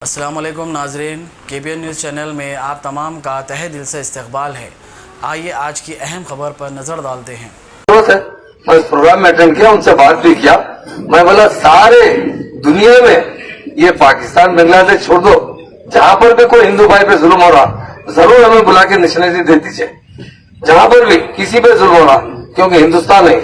अस्सलामुअलैकुम नाजरीन, KBN news channel में आप तमाम का तहे दिल से इस्तकबाल है। आइए आज की अहम खबर पर नजर डालते हैं। मैं इस प्रोग्राम में अटेंड किया, उनसे बात भी किया। मैं बोला सारे दुनिया में ये पाकिस्तान बांग्लादेश छोड़ दो, जहां पर भी कोई हिंदू भाई पे जुल्म हो रहा जरूर हमें बुला के नेशनलिटी दे दीजिए। जहां पर भी किसी पे जुल्म हो रहा, क्योंकि हिंदुस्तान है,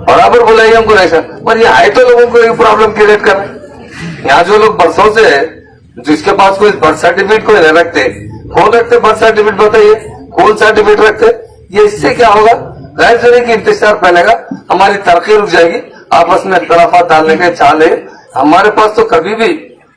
बराबर बुलाइए हमको नेशन। पर ये आए तो लोगों को ये प्रॉब्लम क्रिएट कर रहे। यहाँ जो लोग बरसों से जिसके पास कोई बर्थ सर्टिफिकेट कोई नहीं रखते, कौन रखते बर्थ सर्टिफिकेट बताइए, कौन सर्टिफिकेट रखते? ये इससे क्या होगा? गैर जरूरी की इंतजार फैलेगा, हमारी तरक्की रुक जाएगी। आपस में इख्तलाफात डालने के चाल है हमारे पास। तो कभी भी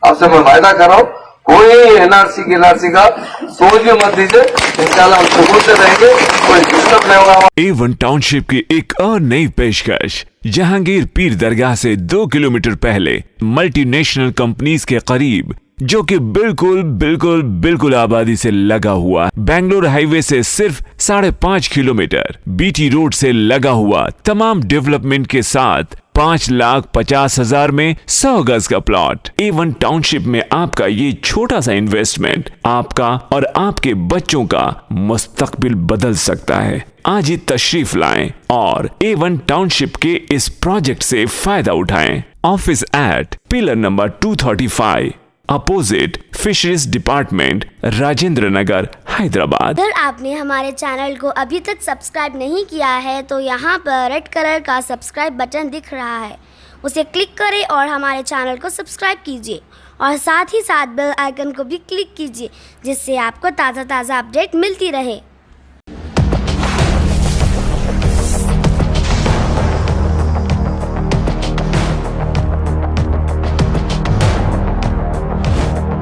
आपसे मैं वायदा कर रहा हूँ, कोई एनआरसी का सोच भी मत दीजिए। इंशाल्लाह हम सुकून से रहेंगे, कोई डिस्टर्ब नहीं होगा। A1 टाउनशिप की एक और नई पेशकश। जहांगीर पीर दरगाह से 2 किलोमीटर पहले मल्टीनेशनल कंपनीज के करीब, जो कि बिल्कुल आबादी से लगा हुआ, बेंगलोर हाईवे से सिर्फ 5.5 किलोमीटर, BT रोड से लगा हुआ, तमाम डेवलपमेंट के साथ 5,50,000 में 100 गज का प्लॉट। A1 टाउनशिप में आपका ये छोटा सा इन्वेस्टमेंट आपका और आपके बच्चों का मुस्तकबिल बदल सकता है। आज ही तशरीफ लाएं और A1 टाउनशिप के इस प्रोजेक्ट से फायदा उठाएं। Office at pillar number 235 opposite fisheries department, Rajendra Nagar, Hyderabad. अगर आपने हमारे चैनल को अभी तक सब्सक्राइब नहीं किया है तो यहाँ पर रेड कलर का सब्सक्राइब बटन दिख रहा है, उसे क्लिक करें और हमारे चैनल को सब्सक्राइब कीजिए और साथ ही साथ बेल आइकन को भी क्लिक कीजिए, जिससे आपको ताज़ा अपडेट मिलती रहे।